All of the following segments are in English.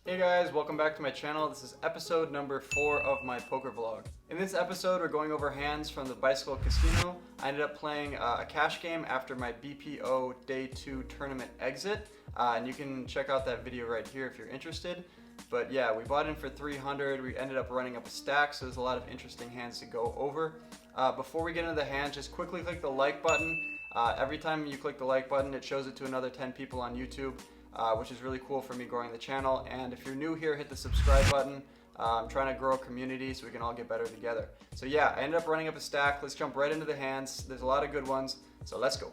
Hey guys, welcome back to my channel. This is episode number 4 of my poker vlog. In this episode, we're going over hands from the Bicycle Casino. I ended up playing a cash game after my BPO Day 2 tournament exit, and you can check out that video right here if you're interested. But yeah, we bought in for 300. We ended up running up a stack, so there's a lot of interesting hands to go over. Before we get into the hand, just quickly click the like button. Every time you click the like button, it shows it to another 10 people on YouTube. Which is really cool for me growing the channel. And if you're new here, hit the subscribe button. I'm trying to grow a community so we can all get better together. So yeah, I ended up running up a stack. Let's jump right into the hands. There's a lot of good ones, so let's go.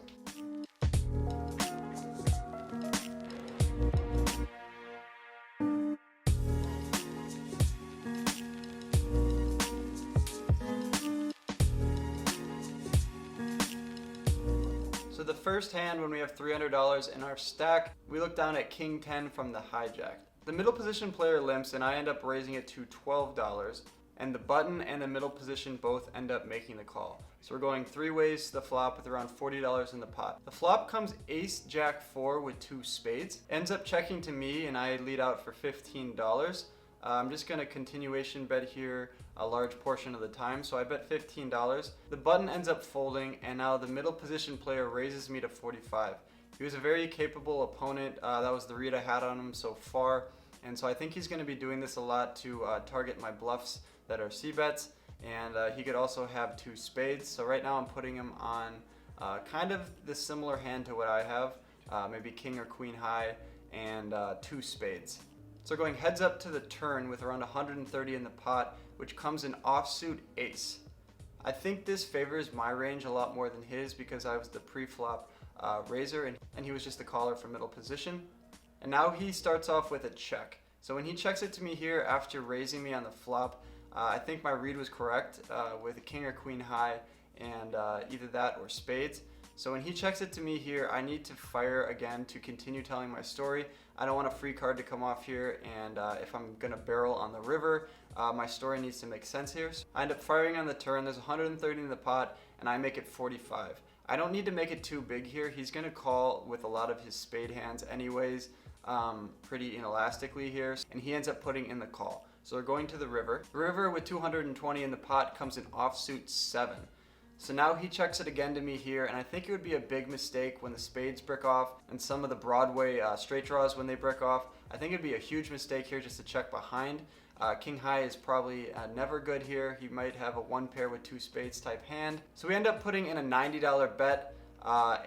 So the first hand, when we have $300 in our stack, we look down at King 10 from the hijack. The middle position player limps and I end up raising it to $12, and the button and the middle position both end up making the call. So we're going 3 ways to the flop with around $40 in the pot. The flop comes ace jack 4 with 2 spades, ends up checking to me and I lead out for $15. I'm just going to continuation bet here a large portion of the time, so I bet $15. The button ends up folding, and now the middle position player raises me to 45. He was a very capable opponent. That was the read I had on him so far, and so I think he's going to be doing this a lot to target my bluffs that are c-bets, and he could also have 2 spades. So right now I'm putting him on kind of the similar hand to what I have, maybe king or queen high and 2 spades. So going heads up to the turn with around 130 in the pot, which comes in offsuit ace. I think this favors my range a lot more than his because I was the pre-flop raiser and he was just the caller for middle position. And now he starts off with a check. So when he checks it to me here after raising me on the flop, I think my read was correct with a king or queen high and either that or spades. So when he checks it to me here, I need to fire again to continue telling my story. I don't want a free card to come off here, and if I'm gonna barrel on the river, my story needs to make sense here. So I end up firing on the turn. There's 130 in the pot, and I make it 45. I don't need to make it too big here. He's gonna call with a lot of his spade hands anyways, pretty inelastically here, and he ends up putting in the call. So we're going to the river. The river with 220 in the pot comes in offsuit 7. So now he checks it again to me here, and I think it would be a big mistake when the spades brick off and some of the Broadway straight draws when they brick off. I think it'd be a huge mistake here just to check behind. King high is probably never good here. He might have a 1 pair with 2 spades type hand. So we end up putting in a $90 bet,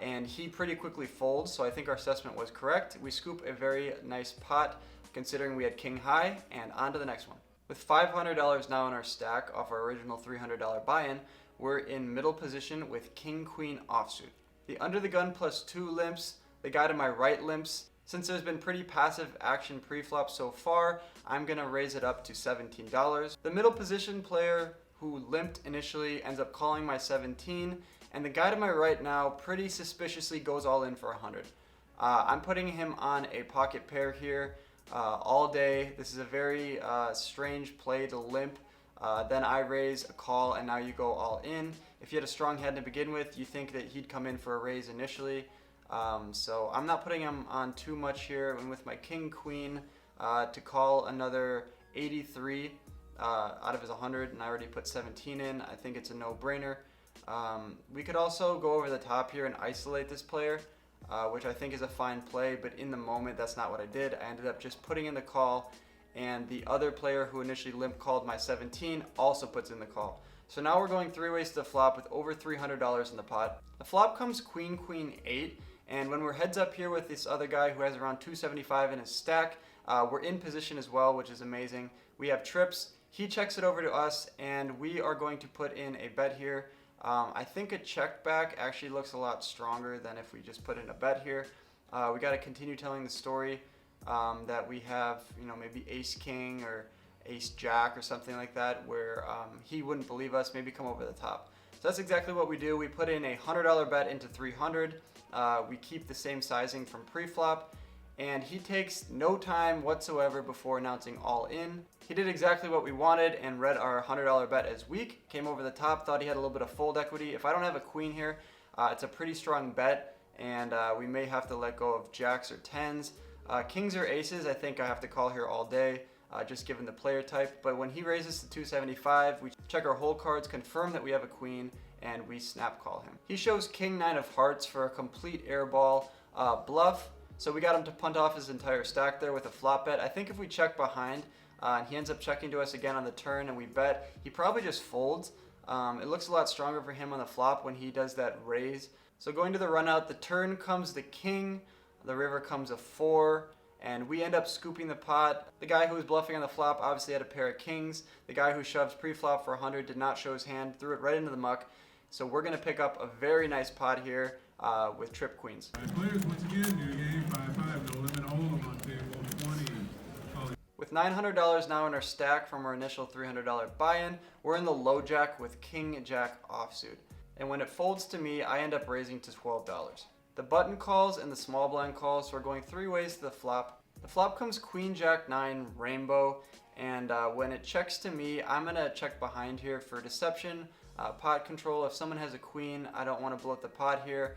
and he pretty quickly folds, so I think our assessment was correct. We scoop a very nice pot considering we had king high, and on to the next one. With $500 now in our stack off our original $300 buy-in, we're in middle position with king queen offsuit. The under the gun plus 2 limps, the guy to my right limps. Since there's been pretty passive action pre-flop so far, I'm gonna raise it up to $17. The middle position player who limped initially ends up calling my 17, and the guy to my right now pretty suspiciously goes all in for 100. I'm putting him on a pocket pair here all day. This is a very strange play to limp. Then I raise a call, and now you go all in. If you had a strong hand to begin with, you think that he'd come in for a raise initially. So I'm not putting him on too much here. And with my king queen to call another 83 out of his 100, and I already put 17 in, I think it's a no-brainer. We could also go over the top here and isolate this player, which I think is a fine play, but in the moment that's not what I did. I ended up just putting in the call, and the other player who initially limp called my 17 also puts in the call. So now we're going 3 ways to the flop with over $300 in the pot. The flop comes queen queen 8, and when we're heads up here with this other guy who has around 275 in his stack, we're in position as well, which is amazing. We have trips. He checks it over to us, and we are going to put in a bet here. I think a check back actually looks a lot stronger than if we just put in a bet here. We got to continue telling the story. That we have, maybe ace king or ace jack or something like that, where he wouldn't believe us, maybe come over the top. So that's exactly what we do. We put in a $100 bet into 300. We keep the same sizing from pre-flop, and he takes no time whatsoever before announcing all in. He did exactly what we wanted and read our $100 bet as weak, came over the top, thought he had a little bit of fold equity. If I don't have a queen here, it's a pretty strong bet, and we may have to let go of jacks or tens. Kings or aces, I think I have to call here all day, just given the player type. But when he raises to 275, we check our whole cards, confirm that we have a queen, and we snap call him. He shows king 9 of hearts for a complete airball bluff. So we got him to punt off his entire stack there with a flop bet. I think if we check behind, and he ends up checking to us again on the turn and we bet, he probably just folds. It looks a lot stronger for him on the flop when he does that raise. So going to the run out, the turn comes the king, the river comes a 4, and we end up scooping the pot. The guy who was bluffing on the flop obviously had a pair of kings. The guy who shoves pre-flop for 100 did not show his hand, threw it right into the muck. So we're going to pick up a very nice pot here with trip queens. All right, players, once again, new game, 5-5, no limit hold on table 20. With $900 now in our stack from our initial $300 buy-in, we're in the low jack with king jack offsuit. And when it folds to me, I end up raising to $12. The button calls and the small blind calls, so we're going 3 ways to the flop. The flop comes queen jack 9 rainbow, and when it checks to me, I'm going to check behind here for deception, pot control. If someone has a queen, I don't want to blow up the pot here.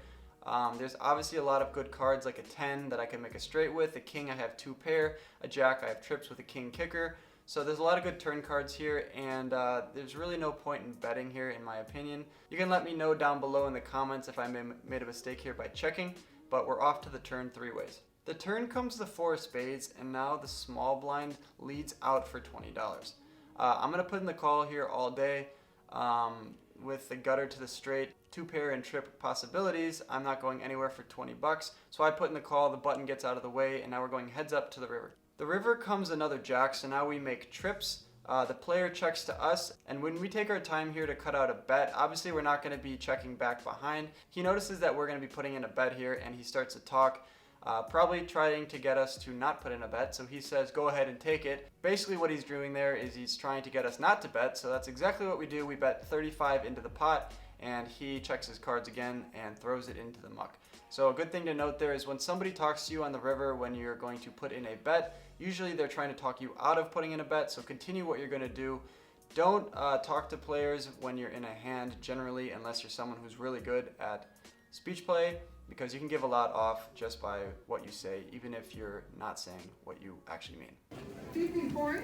There's obviously a lot of good cards like a 10 that I can make a straight with. A king, I have 2 pair. A jack, I have trips with a king kicker. So there's a lot of good turn cards here, and there's really no point in betting here in my opinion. You can let me know down below in the comments if I made a mistake here by checking, but we're off to the turn 3 ways. The turn comes the 4 of spades, and now the small blind leads out for $20. I'm going to put in the call here all day. With the gutter to the straight, 2 pair and trip possibilities, I'm not going anywhere for $20. So I put in the call, the button gets out of the way, and now we're going heads up to the river. The river comes another jack, so now we make trips. The player checks to us, and when we take our time here to cut out a bet, obviously we're not going to be checking back behind. He notices that we're going to be putting in a bet here, and he starts to talk, probably trying to get us to not put in a bet. So he says, go ahead and take it. Basically what he's doing there is he's trying to get us not to bet, so that's exactly what we do. We bet 35 into the pot, and he checks his cards again and throws it into the muck. So a good thing to note there is when somebody talks to you on the river when you're going to put in a bet, usually they're trying to talk you out of putting in a bet, so continue what you're going to do. Don't talk to players when you're in a hand generally, unless you're someone who's really good at speech play, because you can give a lot off just by what you say, even if you're not saying what you actually mean. Corey.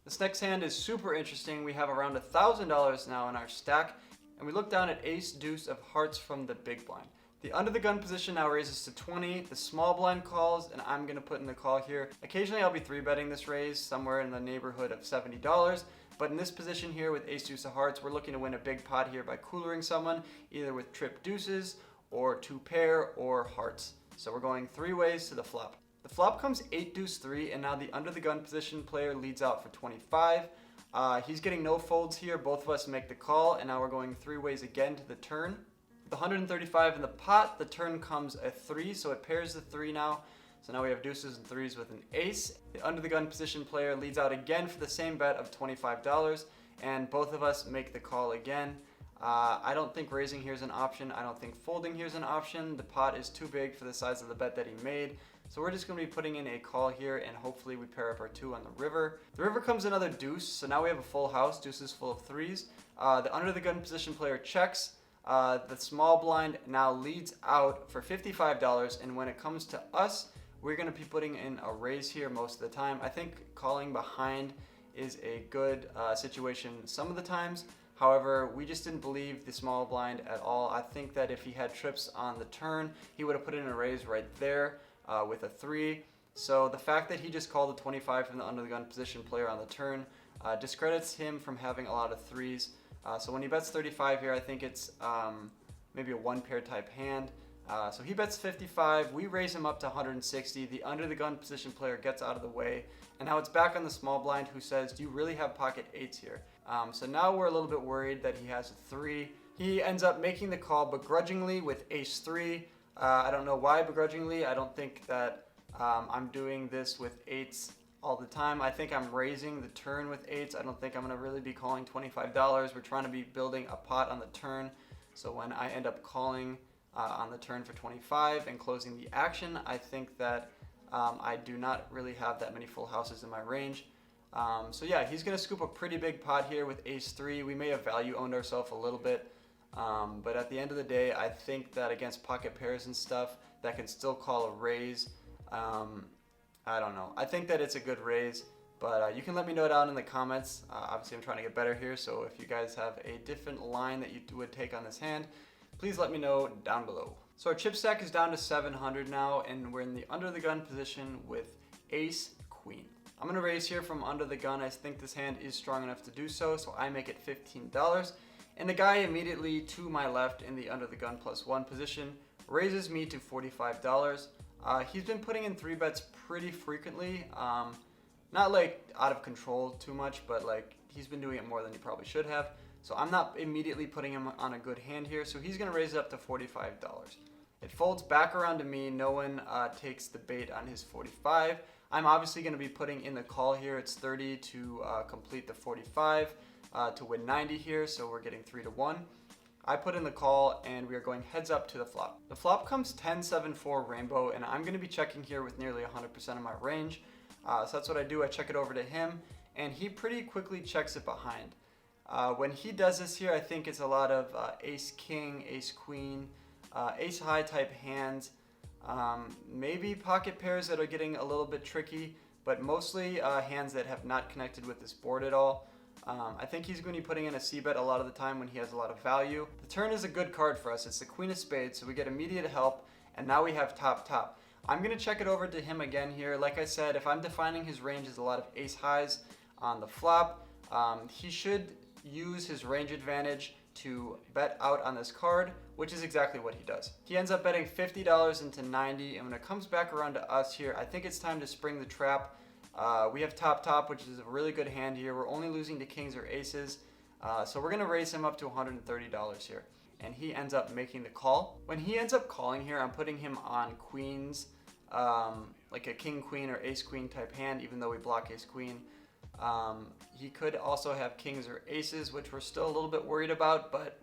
This next hand is super interesting. We have around $1,000 now in our stack, and we look down at ace deuce of hearts from the big blind. The under the gun position now raises to 20. The small blind calls, and I'm going to put in the call here. Occasionally I'll be 3-betting this raise somewhere in the neighborhood of $70. But in this position here with ace deuce of hearts, we're looking to win a big pot here by coolering someone, either with trip deuces or 2 pair or hearts. So we're going 3 ways to the flop. The flop comes 8 deuce 3, and now the under the gun position player leads out for 25. He's getting no folds here. Both of us make the call, and now we're going 3 ways again to the turn. With 135 in the pot, the turn comes a 3, so it pairs the 3 now. So now we have deuces and 3s with an ace. The under the gun position player leads out again for the same bet of $25, and both of us make the call again. I don't think raising here is an option. I don't think folding here is an option. The pot is too big for the size of the bet that he made. So we're just going to be putting in a call here, and hopefully we pair up our 2 on the river. The river comes another deuce, so now we have a full house. Deuce is full of 3s. The under the gun position player checks. The small blind now leads out for $55, and when it comes to us, we're going to be putting in a raise here most of the time. I think calling behind is a good situation some of the times. However, we just didn't believe the small blind at all. I think that if he had trips on the turn, he would have put in a raise right there with a 3. So the fact that he just called a 25 from the under the gun position player on the turn discredits him from having a lot of 3s. So when he bets 35 here, I think it's maybe a 1 pair type hand. So he bets 55, we raise him up to 160, the under the gun position player gets out of the way, and now it's back on the small blind who says, do you really have pocket 8s here? So now we're a little bit worried that he has a 3. He ends up making the call begrudgingly with ace 3. I don't know why begrudgingly. I don't think that I'm doing this with 8s all the time. I think I'm raising the turn with 8s. I don't think I'm going to really be calling $25. We're trying to be building a pot on the turn. So when I end up calling on the turn for 25 and closing the action, I think that I do not really have that many full houses in my range. So yeah, he's going to scoop a pretty big pot here with ace 3. We may have value owned ourselves a little bit. But at the end of the day, I think that against pocket pairs and stuff, that can still call a raise. I don't know. I think that it's a good raise, but you can let me know down in the comments. Obviously, I'm trying to get better here, so if you guys have a different line that you would take on this hand, please let me know down below. So our chip stack is down to 700 now, and we're in the under the gun position with ace queen. I'm gonna raise here from under the gun. I think this hand is strong enough to do so, so I make it $15. And the guy immediately to my left in the under the gun +1 position raises me to $45. He's been putting in 3 bets pretty frequently. Not like out of control too much, but like he's been doing it more than he probably should have. So I'm not immediately putting him on a good hand here. So he's gonna raise it up to $45. It folds back around to me. No one takes the bait on his 45. I'm obviously gonna be putting in the call here. It's 30 to complete the 45 to win 90 here. So we're getting 3-1. I put in the call and we are going heads up to the flop. The flop comes 10-7-4 rainbow, and I'm gonna be checking here with nearly 100% of my range. So that's what I do. I check it over to him and he pretty quickly checks it behind. When he does this here, I think it's a lot of ace king, ace queen, ace high type hands, maybe pocket pairs that are getting a little bit tricky, but mostly hands that have not connected with this board at all. I think he's going to be putting in a c-bet a lot of the time when he has a lot of value. The turn is a good card for us. It's the queen of spades, so we get immediate help, and now we have top. I'm going to check it over to him again here. Like I said, if I'm defining his range as a lot of ace highs on the flop, he should use his range advantage to bet out on this card, which is exactly what he does. He ends up betting $50 into 90, and when it comes back around to us here, I think it's time to spring the trap. We have top, which is a really good hand here. We're only losing to kings or aces, so we're gonna raise him up to $130 here. And he ends up making the call. When he ends up calling here, I'm putting him on queens, like a king queen or ace queen type hand, even though we block ace queen. He could also have kings or aces, which we're still a little bit worried about, but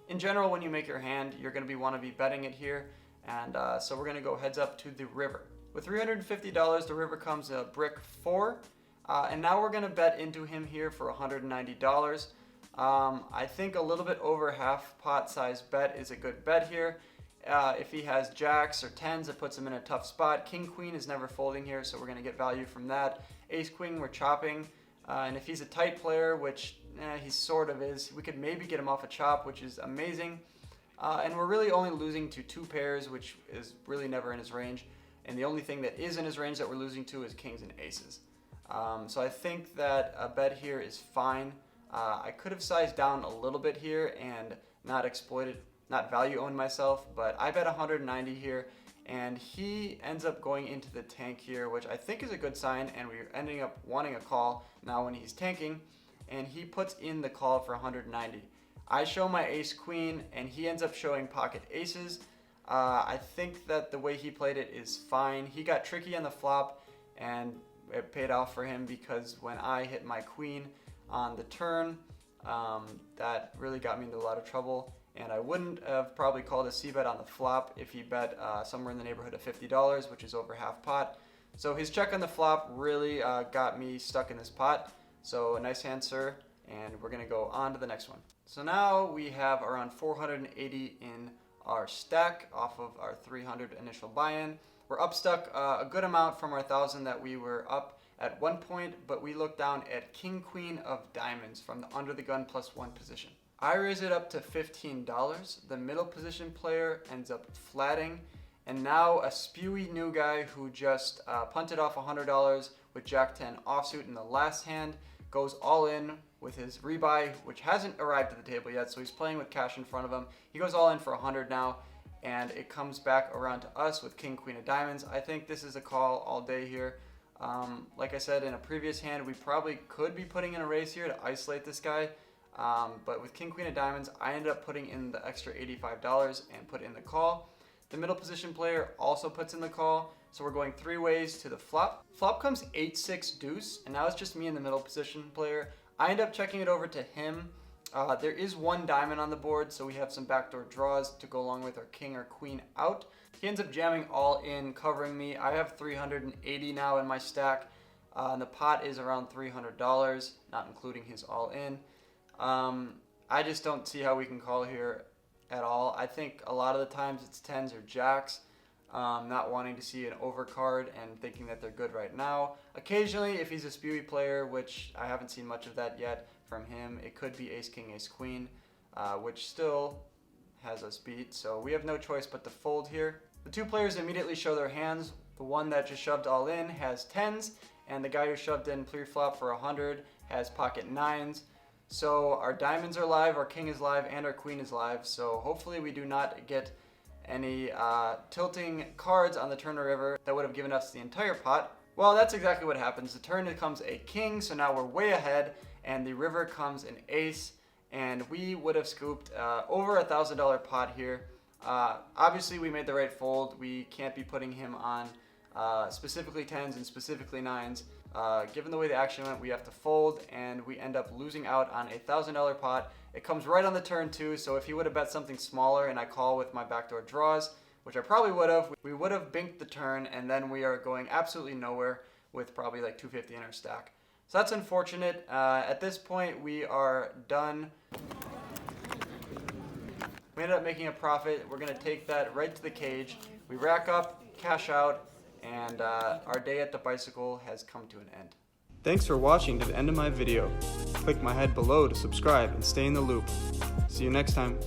in general, when you make your hand, you're gonna wanna be betting it here. And so we're gonna go heads up to the river. With $350, the river comes a brick 4, and now we're gonna bet into him here for $190. I think a little bit over half pot size bet is a good bet here. If he has jacks or 10s, it puts him in a tough spot. King queen is never folding here, so we're gonna get value from that. Ace queen, we're chopping, and if he's a tight player, which he sort of is, we could maybe get him off a chop, which is amazing. And we're really only losing to 2 pairs, which is really never in his range. And the only thing that is in his range that we're losing to is kings and aces. So I think that a bet here is fine. I could have sized down a little bit here and not value owned myself, but I bet 190 here, and he ends up going into the tank here, which I think is a good sign, and we're ending up wanting a call now when he's tanking, and he puts in the call for 190. I show my ace queen, and he ends up showing pocket aces. I think that the way he played it is fine. He got tricky on the flop, and it paid off for him because when I hit my queen on the turn, that really got me into a lot of trouble. And I wouldn't have probably called a c-bet on the flop if he bet somewhere in the neighborhood of $50, which is over half pot. So his check on the flop really got me stuck in this pot. So a nice hand, sir, and we're gonna go on to the next one. So now we have around 480 in our stack off of our 300 initial buy-in. We're up stuck a good amount from our 1,000 that we were up at one point, but we look down at king queen of diamonds from the under the gun +1 position. I raise it up to $15. The middle position player ends up flatting, and now a spewy new guy who just punted off $100 with Jack 10 offsuit in the last hand goes all in with his rebuy, which hasn't arrived at the table yet, so he's playing with cash in front of him. He goes all in for 100 now, and it comes back around to us with king queen of diamonds. I think this is a call all day here. Like I said in a previous hand, we probably could be putting in a raise here to isolate this guy. But with king queen of diamonds, I ended up putting in the extra $85 and put in the call. The middle position player also puts in the call, so we're going 3 ways to the flop. Flop comes 8-6 deuce, and now it's just me and the middle position player. I end up checking it over to him. There is 1 diamond on the board, so we have some backdoor draws to go along with our king or queen out. He ends up jamming all in, covering me. I have 380 now in my stack, and the pot is around $300, not including his all in. I just don't see how we can call here at all. I think a lot of the times it's 10s or jacks, not wanting to see an overcard and thinking that they're good right now. Occasionally, if he's a spewy player, which I haven't seen much of that yet from him, it could be ace king, ace queen, which still has us beat. So we have no choice but to fold here. The two players immediately show their hands. The one that just shoved all in has 10s, and the guy who shoved in pre-flop for 100 has pocket 9s. So our diamonds are live, our king is live, and our queen is live. So hopefully we do not get any tilting cards on the turn or river that would have given us the entire pot. Well, that's exactly what happens. The turn becomes a king, so now we're way ahead, and the river comes an ace, and we would have scooped over $1,000 pot here. Obviously, we made the right fold. We can't be putting him on specifically 10s and specifically 9s. Given the way the action went, we have to fold, and we end up losing out on a $1,000 pot. It comes right on the turn too, so if he would have bet something smaller and I call with my backdoor draws, which I probably would have, we would have binked the turn, and then we are going absolutely nowhere with probably like 250 in our stack. So that's unfortunate. At this point, we are done. We ended up making a profit. We're going to take that right to the cage. We rack up, cash out, and our day at the bicycle has come to an end. Thanks for watching to the end of my video. Click my head below to subscribe and stay in the loop. See you next time.